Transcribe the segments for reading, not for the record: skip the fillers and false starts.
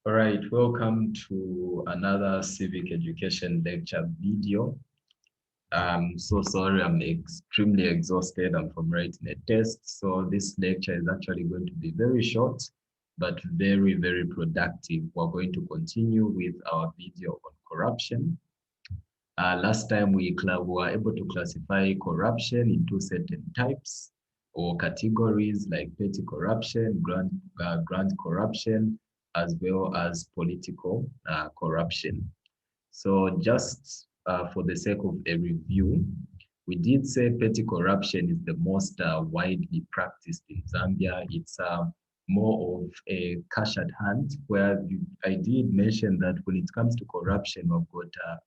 All right, welcome to another civic education lecture video. I'm so sorry, I'm extremely exhausted. I'm from writing a test. So this lecture is actually going to be very short, but very, very productive. We're going to continue with our video on corruption. Last time we were able to classify corruption into certain types or categories like petty corruption, grand corruption, as well as political corruption. So just for the sake of a review, we did say petty corruption is the most widely practiced in Zambia. It's more of a cash at hand, where I did mention that when it comes to corruption, we've got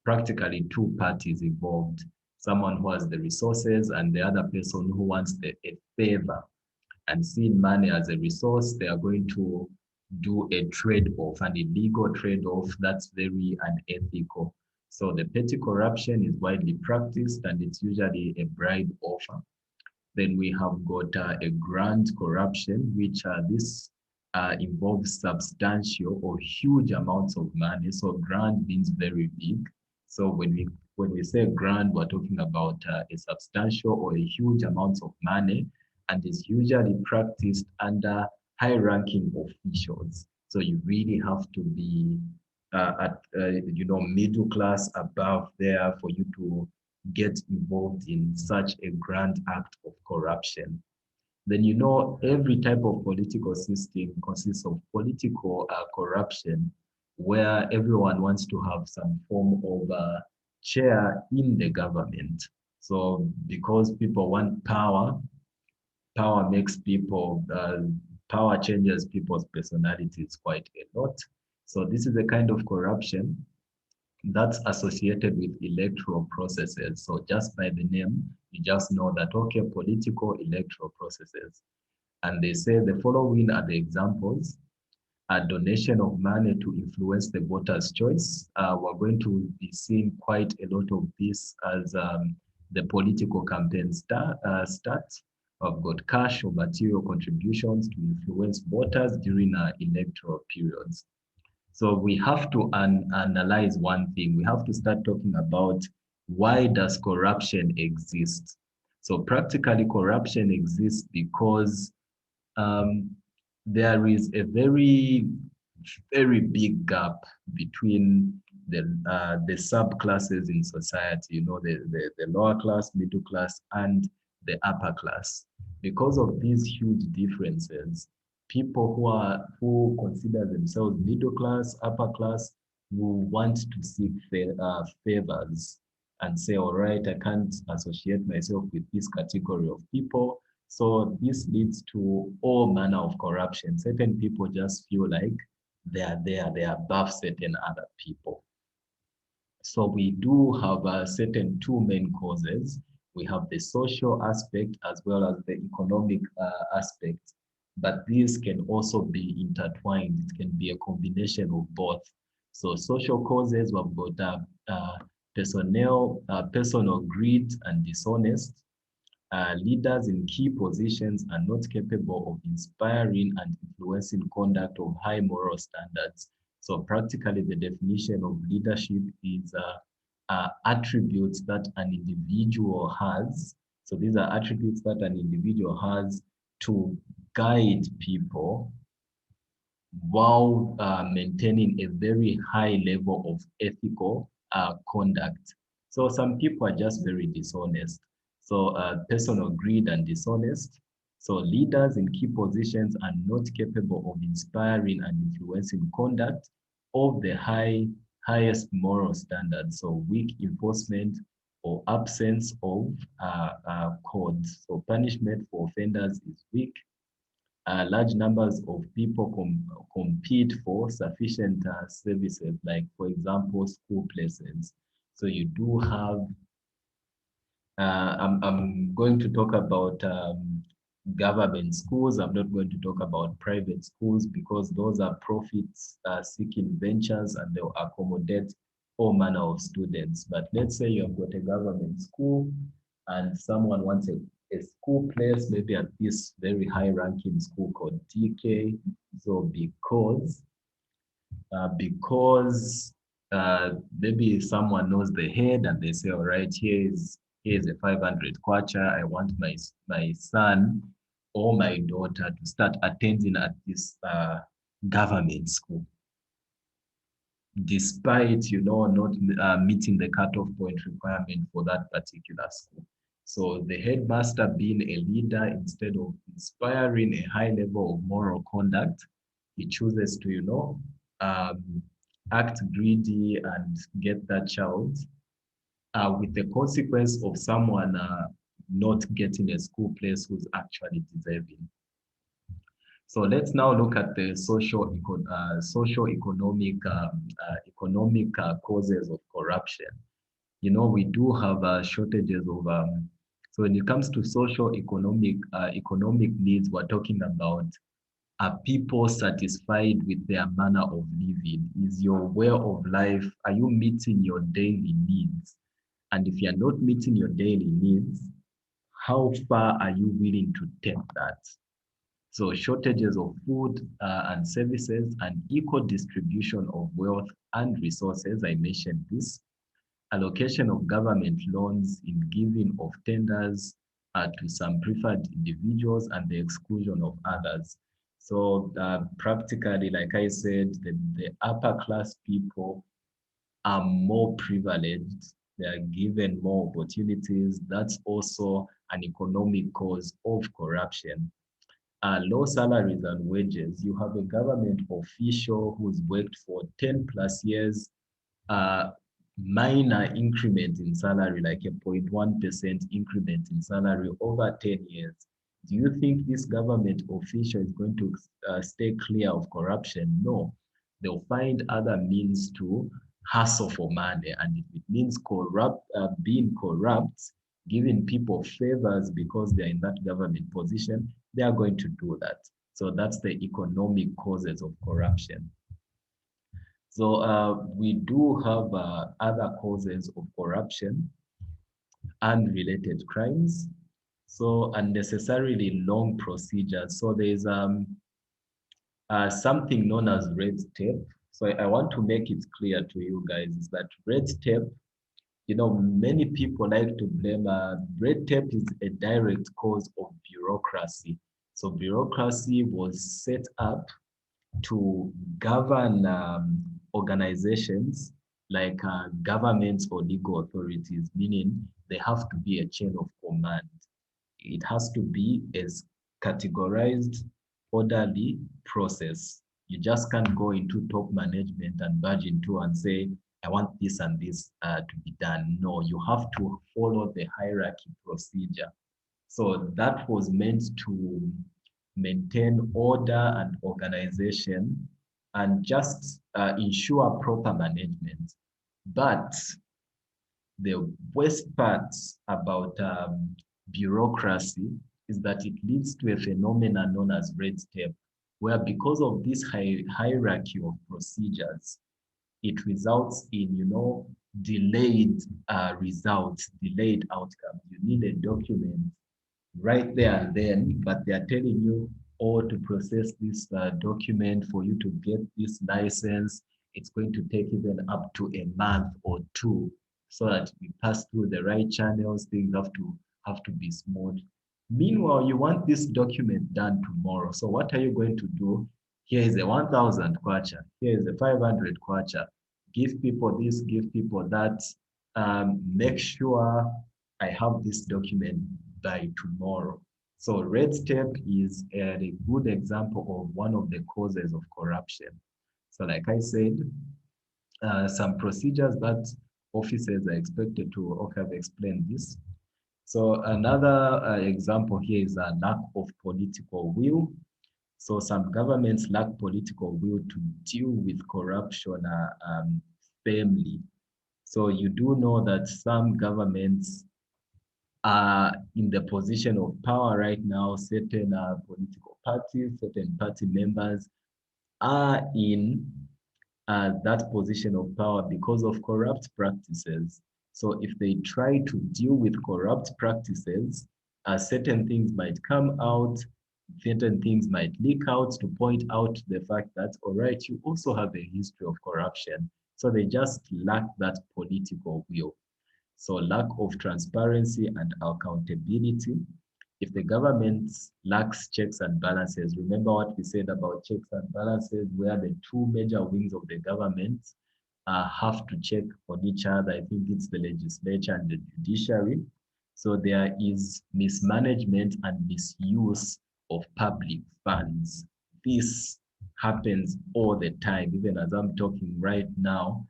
practically two parties involved, someone who has the resources and the other person who wants a favor. And seeing money as a resource, they are going to do a trade-off, an illegal trade-off that's very unethical. So the petty corruption is widely practiced and it's usually a bribe offer. Then we have got a grand corruption, which this involves substantial or huge amounts of money. So grand means very big. So when we say grand, we're talking about a substantial or a huge amount of money, and is usually practiced under high-ranking officials. So you really have to be at middle class above there for you to get involved in such a grand act of corruption. Then every type of political system consists of political corruption, where everyone wants to have some form of chair in the government. So because people want power, power makes people, power changes people's personalities quite a lot. So this is a kind of corruption that's associated with electoral processes. So just by the name, you just know that, okay, political electoral processes. And they say the following are the examples: a donation of money to influence the voter's choice. We're going to be seeing quite a lot of this as the political campaign starts. We've got cash or material contributions to influence voters during electoral periods. So we have to analyze one thing. We have to start talking about, why does corruption exist? So practically corruption exists because um, there is a very, very big gap between the subclasses in society, the lower class, middle class, and the upper class. Because of these huge differences, people who consider themselves middle class, upper class, will want to seek favors and say, all right, I can't associate myself with this category of people. So this leads to all manner of corruption. Certain people just feel like they are above certain other people. So we do have certain two main causes. We have the social aspect as well as the economic aspect, but these can also be intertwined. It can be a combination of both. So social causes, we've got personal greed and dishonest. Leaders in key positions are not capable of inspiring and influencing conduct of high moral standards. So practically the definition of leadership is attributes that an individual has. So these are attributes that an individual has to guide people while maintaining a very high level of ethical conduct. So some people are just very dishonest. So personal greed and dishonest. So leaders in key positions are not capable of inspiring and influencing conduct of the highest moral standards. So weak enforcement or absence of codes. So punishment for offenders is weak. Large numbers of people compete for sufficient services, like, for example, school places. So you do have, I'm going to talk about government schools. I'm not going to talk about private schools because those are profit-seeking ventures and they'll accommodate all manner of students. But let's say you have got a government school and someone wants a school place, maybe at this very high ranking school called TK. So because because maybe someone knows the head and they say, all right, here's a 500 kwacha. I want my son or my daughter to start attending at this government school, despite not meeting the cutoff point requirement for that particular school. So the headmaster, being a leader, instead of inspiring a high level of moral conduct, he chooses to um, act greedy and get that child, with the consequence of someone not getting a school place who's actually deserving. So let's now look at the economic causes of corruption. We do have shortages of, so when it comes to economic needs, we're talking about, are people satisfied with their manner of living? Is your way of life, are you meeting your daily needs? And if you're not meeting your daily needs, how far are you willing to take that? So shortages of food and services and equal distribution of wealth and resources, I mentioned this. Allocation of government loans in giving of tenders to some preferred individuals and the exclusion of others. So practically, like I said, the upper class people are more privileged. They are given more opportunities. That's also an economic cause of corruption. Low salaries and wages. You have a government official who's worked for 10 plus years, minor increment in salary, like a 0.1% increment in salary over 10 years. Do you think this government official is going to stay clear of corruption? No. They'll find other means to hustle for money. And if it means being corrupt, giving people favors because they're in that government position, they are going to do that. So that's the economic causes of corruption. So we do have other causes of corruption and related crimes. So unnecessarily long procedures. So there's something known as red tape. So I want to make it clear to you guys is that red tape, many people like to blame, red tape is a direct cause of bureaucracy. So bureaucracy was set up to govern organizations like governments or legal authorities, meaning they have to be a chain of command. It has to be as categorized, orderly process. You just can't go into top management and barge into and say, I want this and this to be done. No, you have to follow the hierarchy procedure. So that was meant to maintain order and organization and just ensure proper management. But the worst part about bureaucracy is that it leads to a phenomenon known as red tape, where because of this hierarchy of procedures, it results in, delayed results, delayed outcomes. You need a document right there and then, but they are telling you, to process this document for you to get this license, it's going to take even up to a month or two, so that we pass through the right channels. Things have to be smooth. Meanwhile, you want this document done tomorrow. So what are you going to do? Here is a 1,000 kwacha. Here is a 500 kwacha. Give people this, give people that. Make sure I have this document by tomorrow. So red tape is a good example of one of the causes of corruption. So like I said, some procedures that officers are expected to, okay, I've explained this. So another example here is a lack of political will. So some governments lack political will to deal with corruption firmly. So you do know that some governments are in the position of power right now. Certain political parties, certain party members are in that position of power because of corrupt practices. So if they try to deal with corrupt practices, certain things might come out certain things might leak out to point out the fact that, all right, you also have a history of corruption. So they just lack that political will. So lack of transparency and accountability. If the government lacks checks and balances, remember what we said about checks and balances, where the two major wings of the government have to check on each other. I think it's the legislature and the judiciary. So there is mismanagement and misuse of public funds. This happens all the time. Even as I'm talking right now,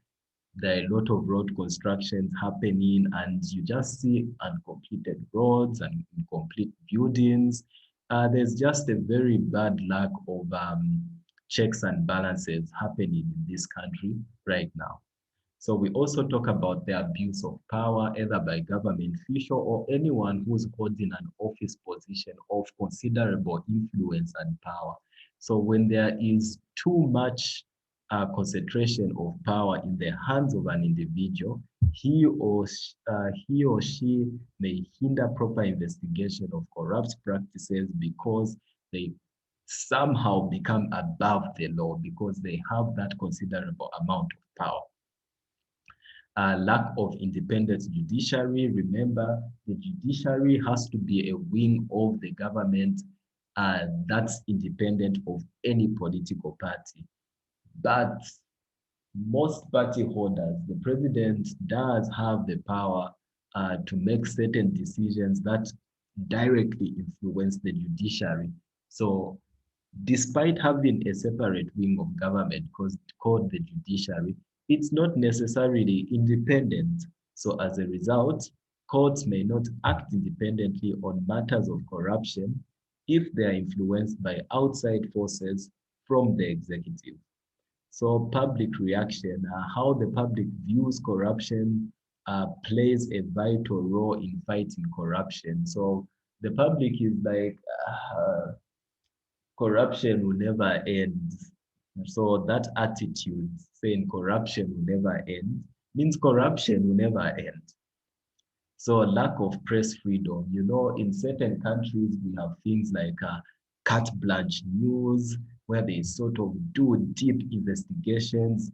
there are a lot of road constructions happening, and you just see uncompleted roads and incomplete buildings. There's just a very bad lack of checks and balances happening in this country right now. So we also talk about the abuse of power, either by government official or anyone who's holding an office position of considerable influence and power. So when there is too much concentration of power in the hands of an individual, he or she may hinder proper investigation of corrupt practices because they somehow become above the law because they have that considerable amount of power. Lack of independent judiciary. Remember, the judiciary has to be a wing of the government that's independent of any political party. But most party holders, the president does have the power to make certain decisions that directly influence the judiciary. So despite having a separate wing of government called the judiciary, it's not necessarily independent. So as a result, courts may not act independently on matters of corruption if they are influenced by outside forces from the executive. So public reaction, how the public views corruption plays a vital role in fighting corruption. So the public is like, corruption will never end. So that attitude saying corruption will never end means corruption will never end. So lack of press freedom. You know, in certain countries, we have things like carte blanche news, where they sort of do deep investigations.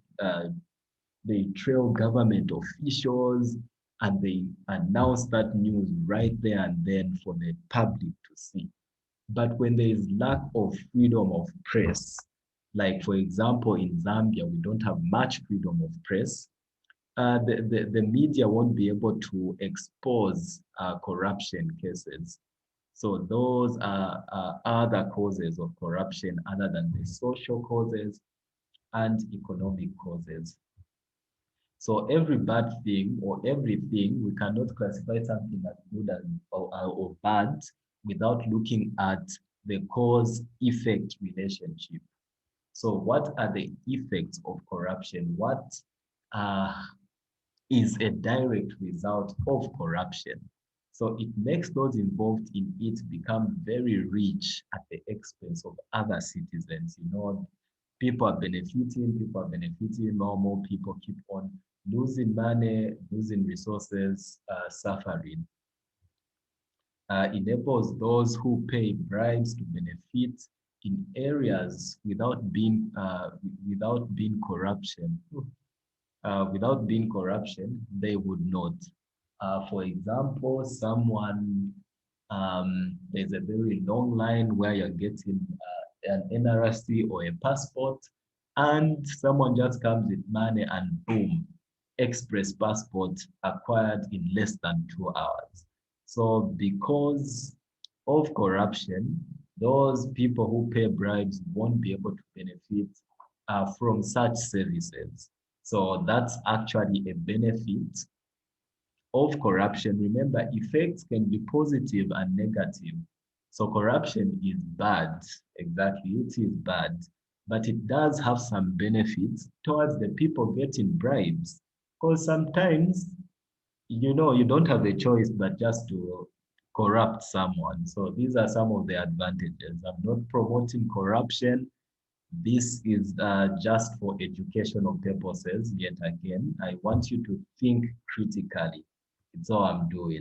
They trail government officials and they announce that news right there and then for the public to see. But when there is lack of freedom of press, like for example, in Zambia, we don't have much freedom of press, the media won't be able to expose corruption cases. So those are other causes of corruption other than the social causes and economic causes. So every bad thing or everything, we cannot classify something as good or bad without looking at the cause-effect relationship. So what are the effects of corruption? What uh, is a direct result of corruption? So it makes those involved in it become very rich at the expense of other citizens. You know, people are benefiting, normal people keep on losing money, losing resources, suffering. Enables those who pay bribes to benefit in areas without being corruption. Without being corruption, they would not. For example, there's a very long line where you're getting an NRC or a passport, and someone just comes with money and boom, express passport acquired in less than 2 hours. So because of corruption, those people who pay bribes won't be able to benefit from such services. So that's actually a benefit of corruption. Remember, effects can be positive and negative. So corruption is bad. Exactly, it is bad. But it does have some benefits towards the people getting bribes. Because sometimes, you know, you don't have a choice but just to corrupt someone. So these are some of the advantages. I'm not promoting corruption. This is just for educational purposes. Yet again, I want you to think critically. It's all I'm doing.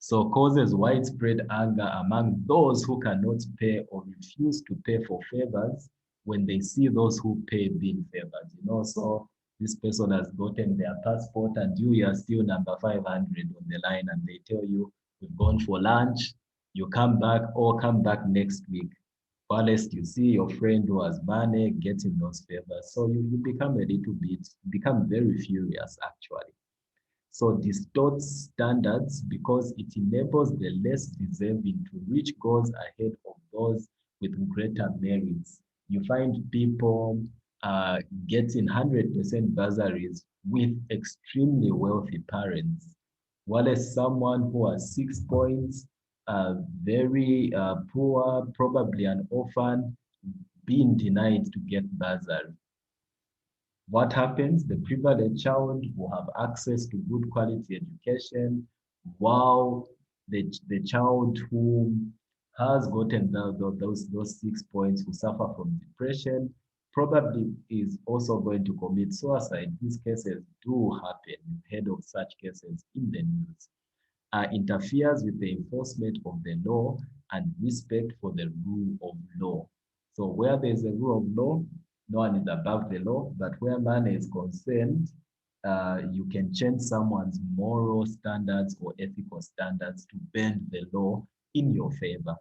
So causes widespread anger among those who cannot pay or refuse to pay for favors when they see those who pay being favored. So this person has gotten their passport and you are still number 500 on the line and they tell you, we've gone for lunch, you come back or come back next week. Whilst you see your friend who has money getting those favors. So you become very furious actually. So distorts standards because it enables the less deserving to reach goals ahead of those with greater merits. You find people getting 100% bursaries with extremely wealthy parents, while someone who has 6 points, very poor, probably an orphan, being denied to get bursary. What happens? The privileged child will have access to good quality education, while the child who has gotten those 6 points who suffer from depression probably is also going to commit suicide. These cases do happen. You've heard of such cases in the news. Interferes with the enforcement of the law and respect for the rule of law. So where there's a rule of law, no one is above the law, but where money is concerned, you can change someone's moral standards or ethical standards to bend the law in your favor.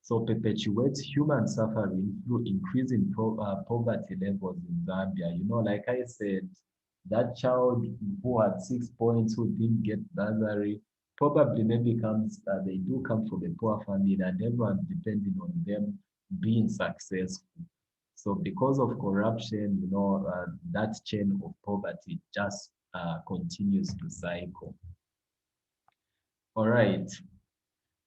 So perpetuates human suffering through increasing poverty levels in Zambia. Like I said, that child who had 6 points, who didn't get bursary, probably maybe they do come from a poor family and everyone's depending on them being successful. So because of corruption, that chain of poverty just continues to cycle. All right.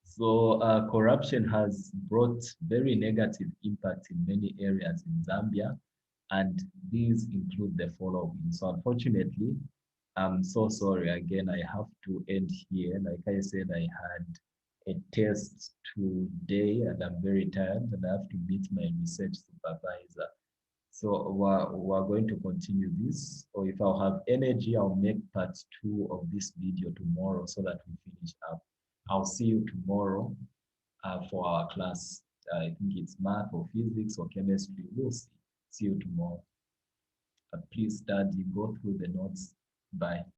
So corruption has brought very negative impact in many areas in Zambia, and these include the following. So unfortunately, I'm so sorry. Again, I have to end here. Like I said, I had a test today and I'm very tired and I have to meet my research supervisor. So we're going to continue this, or if I'll have energy, I'll make part 2 of this video tomorrow so that we finish up. I'll see you tomorrow for our class. I think it's math or physics or chemistry. We'll see. See you tomorrow. Please study, go through the notes. Bye.